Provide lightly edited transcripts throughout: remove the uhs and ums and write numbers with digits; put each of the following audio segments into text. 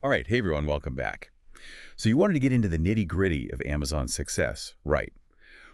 All right, hey everyone, welcome back. So you wanted to get into the nitty-gritty of Amazon's success, right?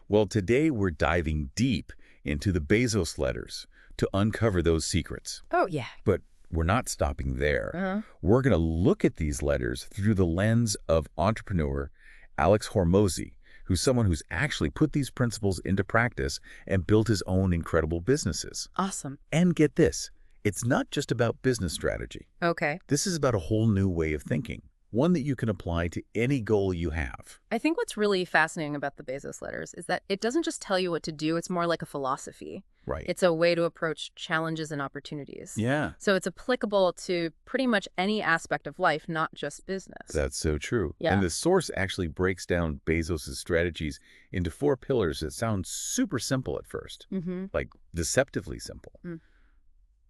Well, today we're diving deep into the Bezos letters to uncover those secrets. Oh, yeah. But we're not stopping there. Uh-huh. We're going to look at these letters through the lens of entrepreneur Alex Hormozi, who's someone who's actually put these principles into practice and built his own incredible businesses. Awesome. And get this, it's not just about business strategy. Okay. This is about a whole new way of thinking, one that you can apply to any goal you have. I think what's really fascinating about the Bezos letters is that it doesn't just tell you what to do, it's more like a philosophy. Right. It's a way to approach challenges and opportunities. Yeah. So it's applicable to pretty much any aspect of life, not just business. That's so true. Yeah. And the source actually breaks down Bezos' strategies into 4 pillars that sound super simple at first, like deceptively simple.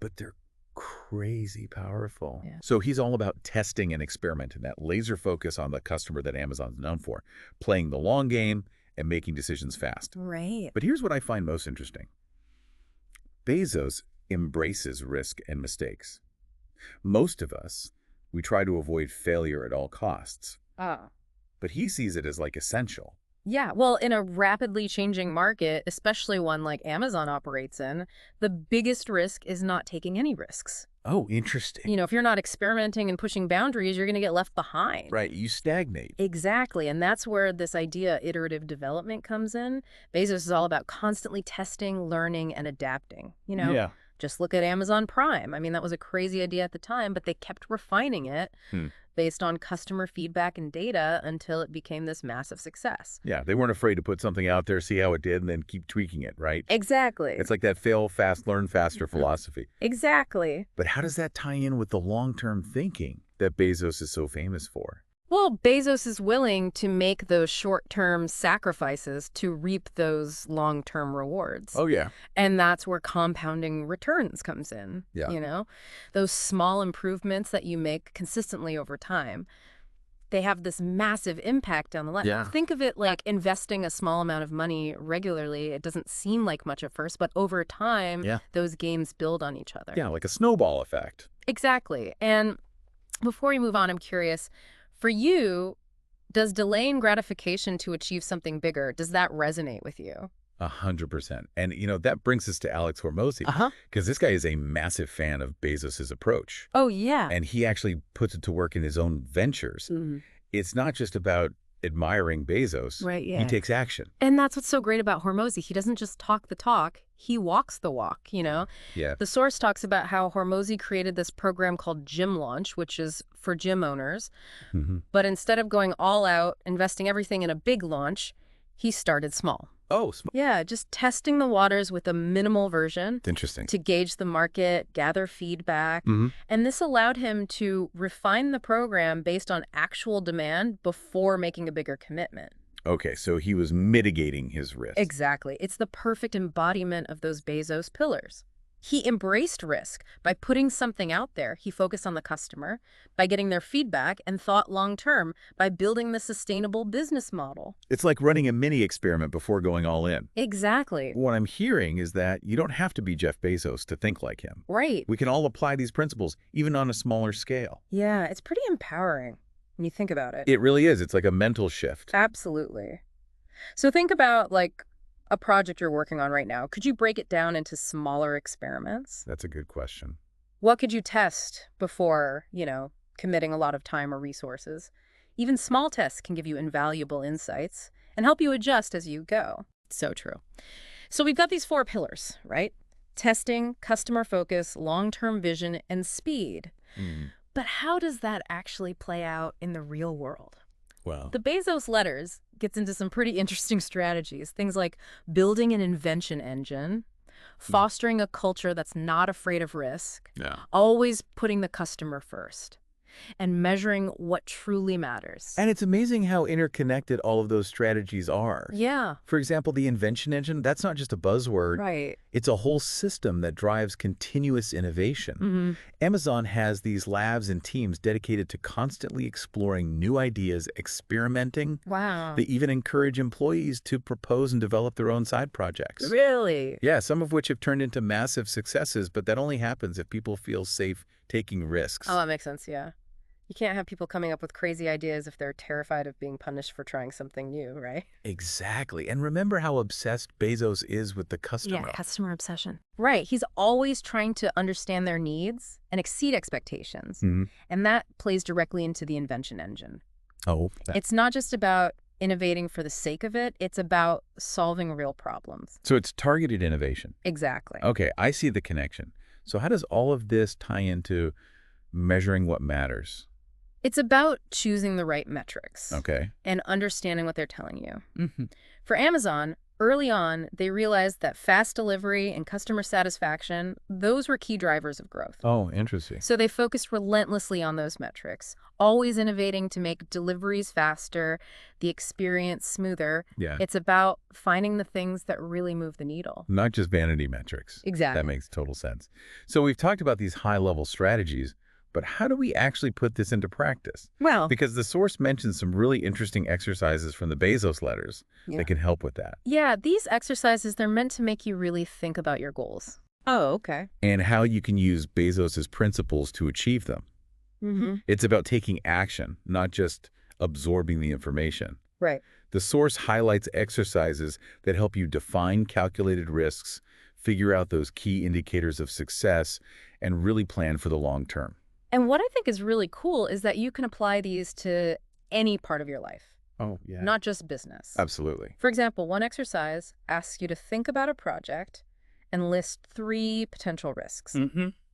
But they're crazy powerful. Yeah. So he's all about testing and experimenting, that laser focus on the customer that Amazon's known for, playing the long game and making decisions fast. Right. But here's what I find most interesting. Bezos embraces risk and mistakes. Most of us, we try to avoid failure at all costs. Oh. But he sees it as like essential. Yeah, well, in a rapidly changing market, especially one like Amazon operates in, the biggest risk is not taking any risks. Oh, interesting. You know, if you're not experimenting and pushing boundaries, you're going to get left behind. Right, you stagnate. Exactly, and that's where this idea iterative development comes in. Bezos is all about constantly testing, learning, and adapting. Yeah. Just look at Amazon Prime. I mean, that was a crazy idea at the time, but they kept refining it based on customer feedback and data until it became this massive success. Yeah, they weren't afraid to put something out there, see how it did, and then keep tweaking it, right? Exactly. It's like that fail fast, learn faster philosophy. Exactly. But how does that tie in with the long-term thinking that Bezos is so famous for? Well, Bezos is willing to make those short-term sacrifices to reap those long-term rewards. Oh, yeah. And that's where compounding returns comes in. Yeah. Those small improvements that you make consistently over time, they have this massive impact down the line. Yeah. Think of it like investing a small amount of money regularly. It doesn't seem like much at first, but over time, those gains build on each other. Yeah, like a snowball effect. Exactly. And before we move on, I'm curious, for you, does delaying gratification to achieve something bigger, does that resonate with you? 100%. And, that brings us to Alex Hormozi, because this guy is a massive fan of Bezos's approach. Oh, yeah. And he actually puts it to work in his own ventures. It's not just about admiring Bezos. Right, yeah. He takes action. And that's what's so great about Hormozi. He doesn't just talk the talk, he walks the walk, Yeah. The source talks about how Hormozi created this program called Gym Launch, which is for gym owners. But instead of going all out, investing everything in a big launch, he started small. Oh, Yeah, just testing the waters with a minimal version interesting. to gauge the market, gather feedback. And this allowed him to refine the program based on actual demand before making a bigger commitment. Okay, so he was mitigating his risk. Exactly. It's the perfect embodiment of those Bezos pillars. He embraced risk. By putting something out there, he focused on the customer, by getting their feedback, and thought long-term, by building the sustainable business model. It's like running a mini experiment before going all in. Exactly. What I'm hearing is that you don't have to be Jeff Bezos to think like him. Right. We can all apply these principles, even on a smaller scale. Yeah, it's pretty empowering when you think about it. It really is. It's like a mental shift. Absolutely. So think about, like, a project you're working on right now. Could you break it down into smaller experiments? That's a good question. What could you test before, committing a lot of time or resources? Even small tests can give you invaluable insights and help you adjust as you go. So true. So we've got these 4 pillars, right? Testing, customer focus, long-term vision, and speed. But how does that actually play out in the real world? Well, The Bezos letters gets into some pretty interesting strategies. Things like building an invention engine, fostering a culture that's not afraid of risk, always putting the customer first, and measuring what truly matters. and it's amazing how interconnected all of those strategies are. Yeah, For example, the invention engine, that's not just a buzzword. right. It's a whole system that drives continuous innovation. Amazon has these labs and teams dedicated to constantly exploring new ideas, experimenting. Wow. They even encourage employees to propose and develop their own side projects. Really? Yeah, some of which have turned into massive successes, but that only happens if people feel safe taking risks. Oh, that makes sense, yeah. You can't have people coming up with crazy ideas if they're terrified of being punished for trying something new, right? Exactly. And remember how obsessed Bezos is with the customer. Customer obsession. Right. He's always trying to understand their needs and exceed expectations. And that plays directly into the invention engine. Oh. It's not just about innovating for the sake of it. It's about solving real problems. So it's targeted innovation. Exactly. Okay, I see the connection. So how does all of this tie into measuring what matters? It's about choosing the right metrics. Okay. And understanding what they're telling you. For Amazon, early on, they realized that fast delivery and customer satisfaction, those were key drivers of growth. Oh, interesting. So they focused relentlessly on those metrics, always innovating to make deliveries faster, the experience smoother. Yeah. It's about finding the things that really move the needle. Not just vanity metrics. Exactly. That makes total sense. So we've talked about these high-level strategies, but how do we actually put this into practice? Well, Because the source mentions some really interesting exercises from the Bezos Letters that can help with that. yeah, these exercises, they're meant to make you really think about your goals. Oh, okay. And how you can use Bezos's principles to achieve them. It's about taking action, not just absorbing the information. Right. The source highlights exercises that help you define calculated risks, figure out those key indicators of success, and really plan for the long term. And what I think is really cool is that you can apply these to any part of your life, Oh, yeah. not just business. Absolutely. For example, one exercise asks you to think about a project and list 3 potential risks.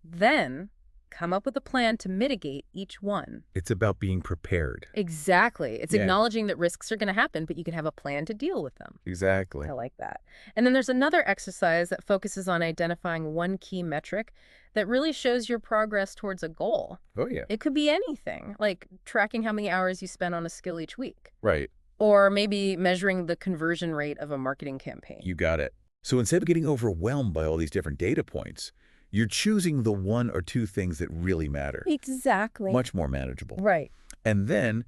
Then come up with a plan to mitigate each one. It's about being prepared. Exactly. It's Yeah. acknowledging that risks are going to happen, but you can have a plan to deal with them. Exactly. I like that. And then there's another exercise that focuses on identifying one key metric that really shows your progress towards a goal. Oh, yeah. It could be anything, like tracking how many hours you spend on a skill each week, Right. or maybe measuring the conversion rate of a marketing campaign. You got it. So instead of getting overwhelmed by all these different data points, you're choosing the 1 or 2 things that really matter. Exactly. Much more manageable. Right. And then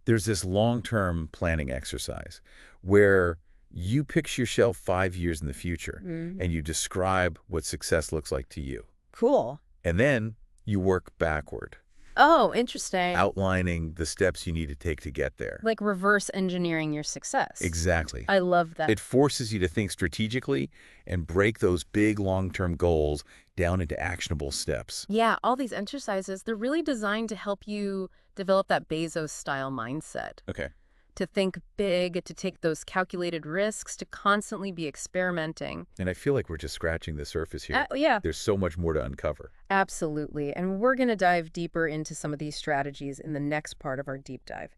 there's this long-term planning exercise where you picture yourself 5 years in the future and you describe what success looks like to you. Cool. And then you work backward, Oh, interesting. outlining the steps you need to take to get there. Like reverse engineering your success. Exactly. I love that. It forces you to think strategically and break those big long-term goals down into actionable steps. Yeah, all these exercises, they're really designed to help you develop that Bezos-style mindset. Okay. To think big, to take those calculated risks, to constantly be experimenting. And I feel like we're just scratching the surface here. Yeah, There's so much more to uncover. absolutely. And we're going to dive deeper into some of these strategies in the next part of our deep dive.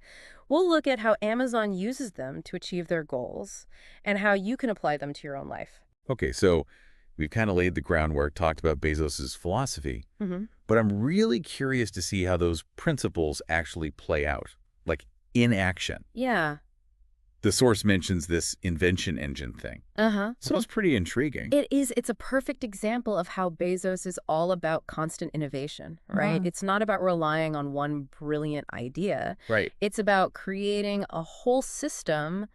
We'll look at how Amazon uses them to achieve their goals and how you can apply them to your own life. Okay, so we've kind of laid the groundwork, talked about Bezos's philosophy, but I'm really curious to see how those principles actually play out, like in action. Yeah. The source mentions this invention engine thing. So it's pretty intriguing. It is. It's a perfect example of how Bezos is all about constant innovation, right? It's not about relying on one brilliant idea. Right. It's about creating a whole system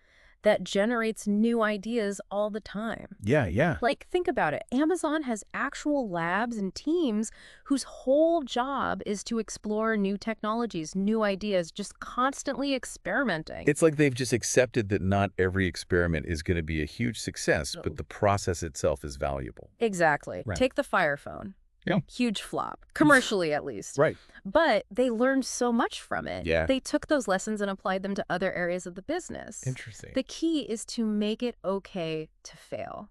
that generates new ideas all the time. Yeah. Like, think about it. Amazon has actual labs and teams whose whole job is to explore new technologies, new ideas, just constantly experimenting. It's like they've just accepted that not every experiment is going to be a huge success, but the process itself is valuable. Exactly. Right. Take the Fire Phone. Yeah. Huge flop, commercially at least. Right. But they learned so much from it. Yeah. They took those lessons and applied them to other areas of the business. Interesting. The key is to make it okay to fail,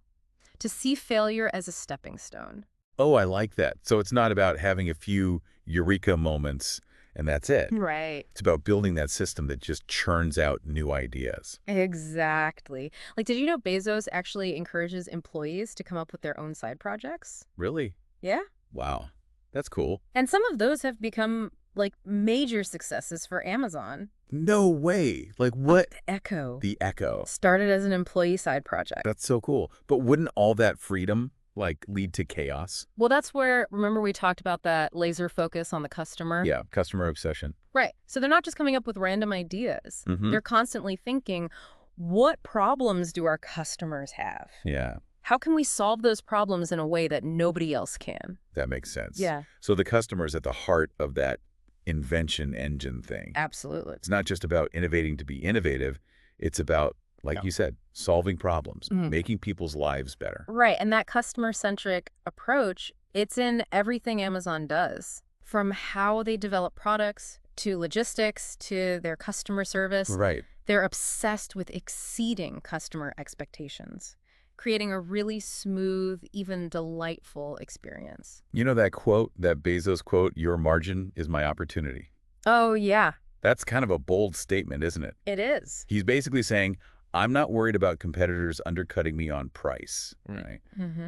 to see failure as a stepping stone. Oh, I like that. So it's not about having a few eureka moments and that's it. Right. It's about building that system that just churns out new ideas. Exactly. Like, did you know Bezos actually encourages employees to come up with their own side projects? Really? Yeah. Wow. That's cool. And some of those have become, like, major successes for Amazon. No way. Like what? The Echo. The Echo. Started as an employee side project. That's so cool. But wouldn't all that freedom, like, lead to chaos? Well, that's where, remember we talked about that laser focus on the customer? Yeah, customer obsession. Right. So they're not just coming up with random ideas. They're constantly thinking, what problems do our customers have? Yeah, How can we solve those problems in a way that nobody else can? that makes sense. Yeah. So the customer is at the heart of that invention engine thing. Absolutely. It's not just about innovating to be innovative. It's about, like you said, solving problems, making people's lives better. Right. And that customer-centric approach, it's in everything Amazon does. From how they develop products to logistics to their customer service. Right. They're obsessed with exceeding customer expectations, creating a really smooth, even delightful experience. You know that quote, that Bezos quote, "Your margin is my opportunity"? Oh, yeah. That's kind of a bold statement, isn't it? It is. He's basically saying, I'm not worried about competitors undercutting me on price, right?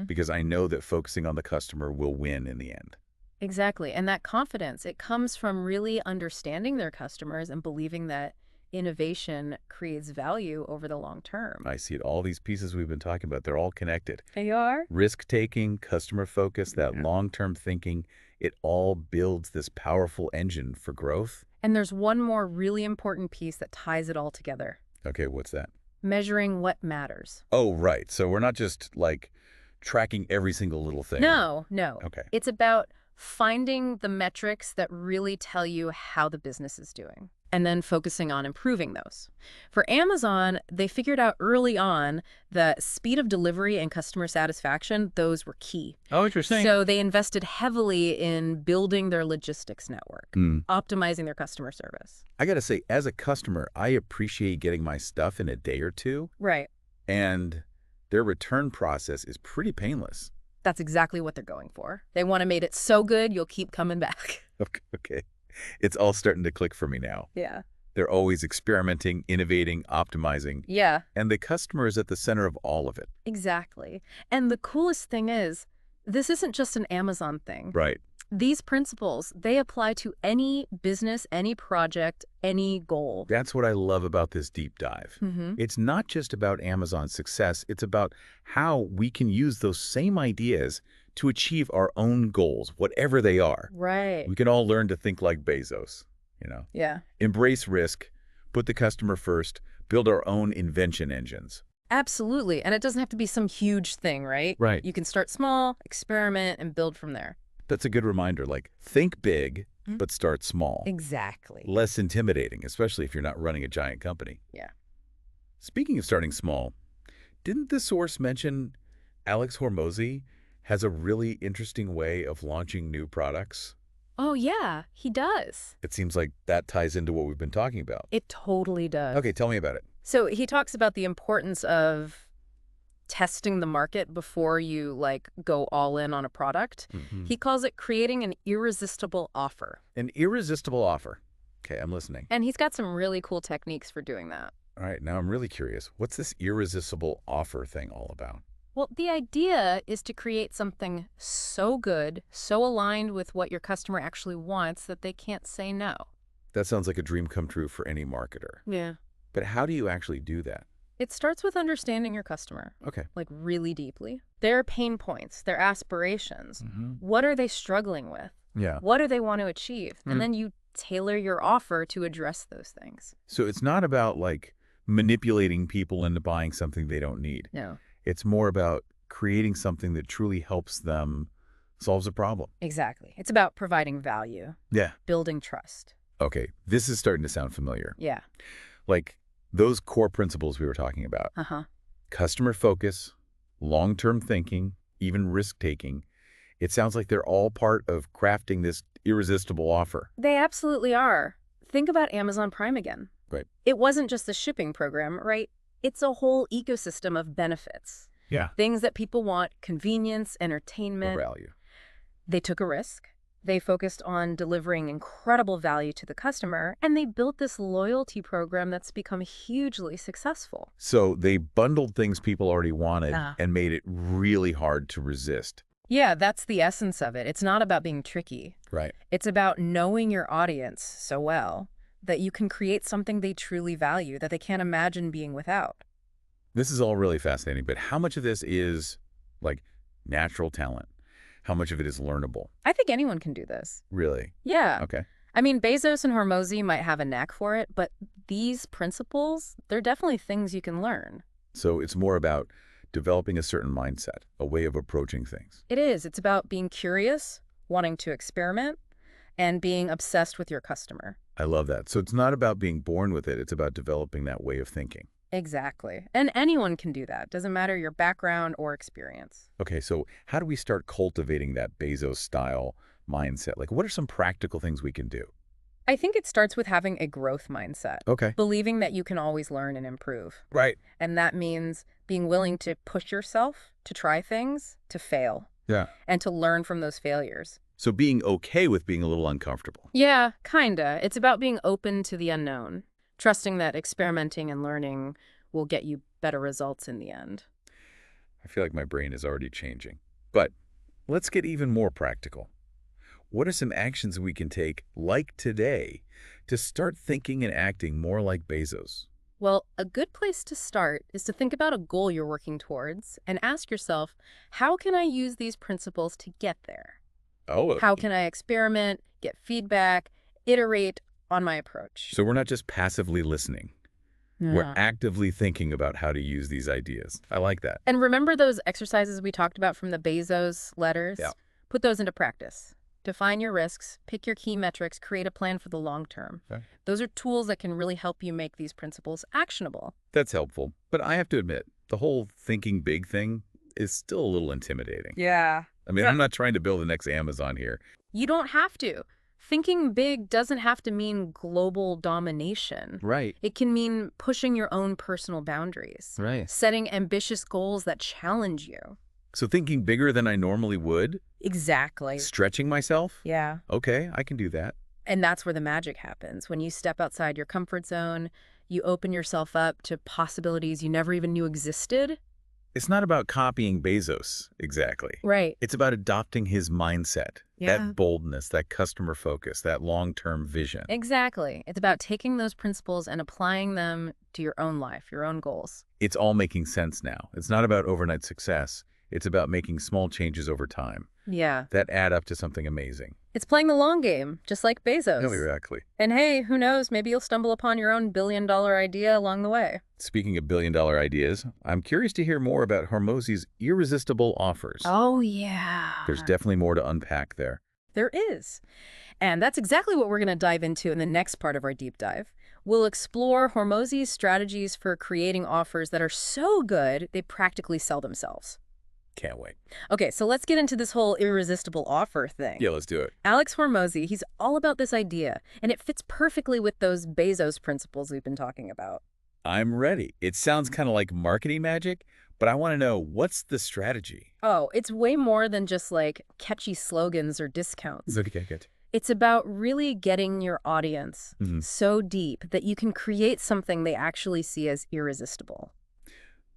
Because I know that focusing on the customer will win in the end. Exactly. And that confidence, it comes from really understanding their customers and believing that innovation creates value over the long term. I see it. All these pieces we've been talking about, they're all connected. They are? Risk-taking, customer focus, that long-term thinking, it all builds this powerful engine for growth. And there's one more really important piece that ties it all together. Okay, what's that? Measuring what matters. Oh, right. So we're not just, like, tracking every single little thing. No. Okay. It's about finding the metrics that really tell you how the business is doing, and then focusing on improving those. For Amazon, they figured out early on that speed of delivery and customer satisfaction, those were key. Oh, interesting. So they invested heavily in building their logistics network, optimizing their customer service. I got to say, as a customer, I appreciate getting my stuff in a day or two. Right. And their return process is pretty painless. That's exactly what they're going for. They want to make it so good, you'll keep coming back. Okay. It's all starting to click for me now. Yeah. They're always experimenting, innovating, optimizing. Yeah. And the customer is at the center of all of it. Exactly. And the coolest thing is, this isn't just an Amazon thing. Right. These principles, they apply to any business, any project, any goal. That's what I love about this deep dive. It's not just about Amazon's success. It's about how we can use those same ideas to achieve our own goals, whatever they are. Right. We can all learn to think like Bezos, you know. Yeah. Embrace risk, put the customer first, build our own invention engines. Absolutely. And it doesn't have to be some huge thing, right? Right. You can start small, experiment, and build from there. That's a good reminder, like think big, but start small. Exactly. Less intimidating, especially if you're not running a giant company. Yeah. Speaking of starting small, didn't the source mention Alex Hormozi has a really interesting way of launching new products? Oh, yeah, he does. It seems like that ties into what we've been talking about. It totally does. Okay, tell me about it. So he talks about the importance of testing the market before you, like, go all in on a product. He calls it creating an irresistible offer. An irresistible offer. Okay, I'm listening. And he's got some really cool techniques for doing that. All right, now I'm really curious. What's this irresistible offer thing all about? Well, the idea is to create something so good, so aligned with what your customer actually wants that they can't say no. That sounds like a dream come true for any marketer. Yeah. But how do you actually do that? It starts with understanding your customer. Okay. Like really deeply. Their pain points, their aspirations. What are they struggling with? Yeah. What do they want to achieve? And then you tailor your offer to address those things. So it's not about like manipulating people into buying something they don't need. No. It's more about creating something that truly helps them solve a problem. Exactly. It's about providing value. Yeah. Building trust. Okay. This is starting to sound familiar. Yeah. Like those core principles we were talking about. Customer focus, long-term thinking, even risk-taking. It sounds like they're all part of crafting this irresistible offer. They absolutely are. Think about Amazon Prime again. Right. It wasn't just the shipping program, right? It's a whole ecosystem of benefits. Yeah. Things that people want, convenience, entertainment. Value. They took a risk. They focused on delivering incredible value to the customer, and they built this loyalty program that's become hugely successful. So they bundled things people already wanted and made it really hard to resist. Yeah, that's the essence of it. It's not about being tricky. Right. It's about knowing your audience so well that you can create something they truly value, that they can't imagine being without. This is all really fascinating, but how much of this is like natural talent? How much of it is learnable? I think anyone can do this. Really? Yeah. Okay. I mean, Bezos and Hormozi might have a knack for it, but these principles, they're definitely things you can learn. So it's more about developing a certain mindset, a way of approaching things. It is. It's about being curious, wanting to experiment, and being obsessed with your customer. I love that. So it's not about being born with it. It's about developing that way of thinking. Exactly. And anyone can do that. Doesn't matter your background or experience. Okay, so how do we start cultivating that Bezos-style mindset? Like, what are some practical things we can do? I think it starts with having a growth mindset. Okay. Believing that you can always learn and improve. Right. And that means being willing to push yourself, to try things, to fail, Yeah. and to learn from those failures. So being okay with being a little uncomfortable. Yeah, kinda. It's about being open to the unknown, trusting that experimenting and learning will get you better results in the end. I feel like my brain is already changing. But let's get even more practical. What are some actions we can take, like today, to start thinking and acting more like Bezos? Well, a good place to start is to think about a goal you're working towards and ask yourself, how can I use these principles to get there? Oh, How can I experiment, get feedback, iterate on my approach? so we're not just passively listening. We're Yeah. actively thinking about how to use these ideas. I like that. And remember those exercises we talked about from the Bezos letters? Yeah. Put those into practice. Define your risks, pick your key metrics, create a plan for the long term. Okay. Those are tools that can really help you make these principles actionable. That's helpful. But I have to admit, the whole thinking big thing is still a little intimidating. Yeah. I mean, I'm not trying to build the next Amazon here. You don't have to. Thinking big doesn't have to mean global domination. Right. It can mean pushing your own personal boundaries, Right. setting ambitious goals that challenge you. So thinking bigger than I normally would, Exactly. stretching myself? Yeah. Okay, I can do that. And that's where the magic happens. When you step outside your comfort zone, you open yourself up to possibilities you never even knew existed. It's not about copying Bezos, exactly. Right. It's about adopting his mindset, Yeah. that boldness, that customer focus, that long-term vision. Exactly. It's about taking those principles and applying them to your own life, your own goals. It's all making sense now. It's not about overnight success. It's about making small changes over time Yeah. that add up to something amazing. It's playing the long game, just like Bezos. No, exactly. And hey, who knows, maybe you'll stumble upon your own billion-dollar idea along the way. Speaking of billion-dollar ideas, I'm curious to hear more about Hormozi's irresistible offers. Oh, yeah. There's definitely more to unpack there. There is. And that's exactly what we're going to dive into in the next part of our deep dive. We'll explore Hormozi's strategies for creating offers that are so good, they practically sell themselves. Can't wait. Okay, so let's get into this whole irresistible offer thing. Yeah, let's do it. Alex Hormozi, he's all about this idea, and it fits perfectly with those Bezos principles we've been talking about. I'm ready. It sounds kind of like marketing magic, but I want to know, what's the strategy? Oh, it's way more than just like catchy slogans or discounts. Okay, good. It's about really getting your audience so deep that you can create something they actually see as irresistible.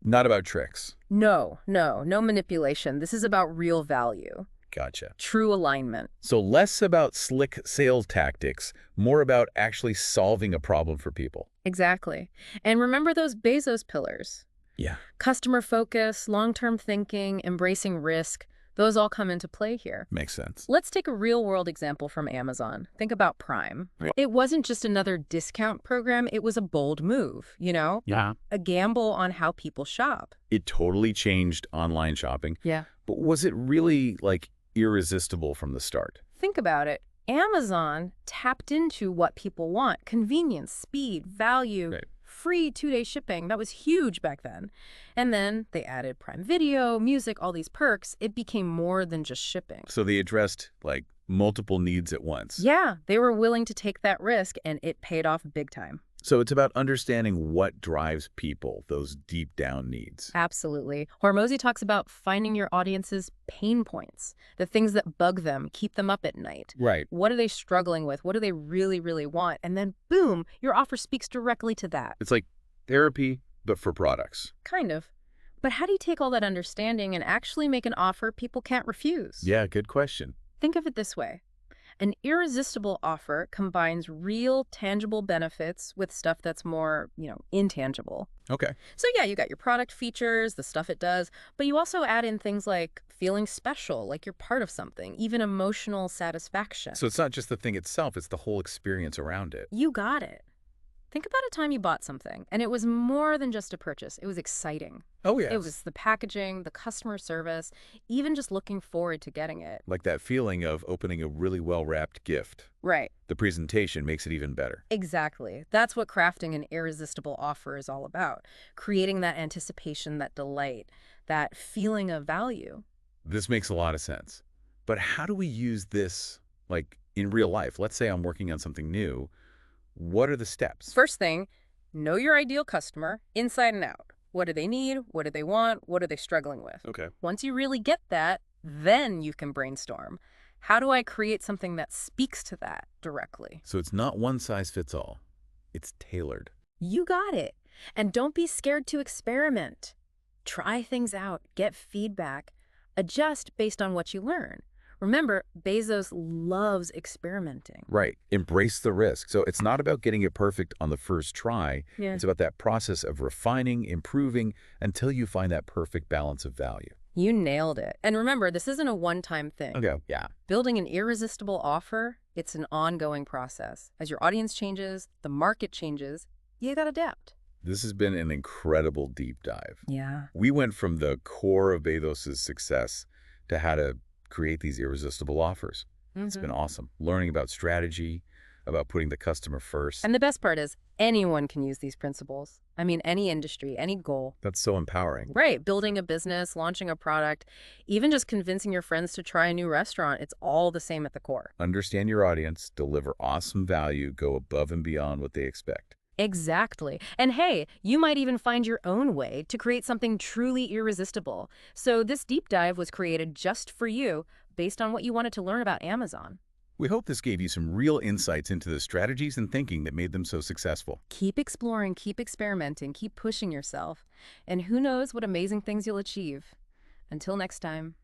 Not about tricks. No manipulation. This is about real value, Gotcha. true alignment. So less about slick sales tactics, more about actually solving a problem for people. Exactly. And remember those Bezos pillars. Yeah. Customer focus, long-term thinking, embracing risk. Those all come into play here. Makes sense. Let's take a real-world example from Amazon. Think about Prime. Right. It wasn't just another discount program. It was a bold move, you know? Yeah. A gamble on how people shop. It totally changed online shopping. Yeah. But was it really, like, irresistible from the start? Think about it. Amazon tapped into what people want. Convenience, speed, value, Right. free 2-day shipping. That was huge back then. And then they added Prime Video, music, all these perks. It became more than just shipping. So they addressed, like, multiple needs at once. Yeah, they were willing to take that risk, and it paid off big time. So it's about understanding what drives people, those deep down needs. Absolutely. Hormozi talks about finding your audience's pain points, the things that bug them, keep them up at night. Right. What are they struggling with? What do they really, really want? And then, boom, your offer speaks directly to that. It's like therapy, but for products. Kind of. But how do you take all that understanding and actually make an offer people can't refuse? Yeah, good question. Think of it this way. An irresistible offer combines real, tangible benefits with stuff that's more, intangible. Okay. So yeah, you got your product features, the stuff it does, but you also add in things like feeling special, like you're part of something, even emotional satisfaction. So it's not just the thing itself, it's the whole experience around it. You got it. Think about a time you bought something, and it was more than just a purchase. It was exciting. Oh, It yes. was the packaging, the customer service, even just looking forward to getting it. Like that feeling of opening a really well-wrapped gift. Right. The presentation makes it even better. Exactly. That's what crafting an irresistible offer is all about. Creating that anticipation, that delight, that feeling of value. This makes a lot of sense. But how do we use this, like, in real life? Let's say I'm working on something new. What are the steps? First thing, know your ideal customer inside and out. What do they need? What do they want? What are they struggling with? Okay. Once you really get that, then you can brainstorm. How do I create something that speaks to that directly? So it's not one size fits all. It's tailored. You got it. And don't be scared to experiment. Try things out, get feedback, adjust based on what you learn. Remember, Bezos loves experimenting. Right. Embrace the risk. So it's not about getting it perfect on the first try. Yeah. It's about that process of refining, improving, until you find that perfect balance of value. You nailed it. And remember, this isn't a one-time thing. Okay. Yeah. Building an irresistible offer, it's an ongoing process. As your audience changes, the market changes, you gotta adapt. This has been an incredible deep dive. Yeah. We went from the core of Bezos' success to how to create these irresistible offers. It's been awesome. Learning about strategy, about putting the customer first. And the best part is anyone can use these principles. I mean, any industry, any goal. That's so empowering. Right. Building a business, launching a product, even just convincing your friends to try a new restaurant, it's all the same at the core. Understand your audience, deliver awesome value, go above and beyond what they expect. Exactly. And hey, you might even find your own way to create something truly irresistible. So this deep dive was created just for you based on what you wanted to learn about Amazon. We hope this gave you some real insights into the strategies and thinking that made them so successful. Keep exploring, keep experimenting, keep pushing yourself. And who knows what amazing things you'll achieve. Until next time.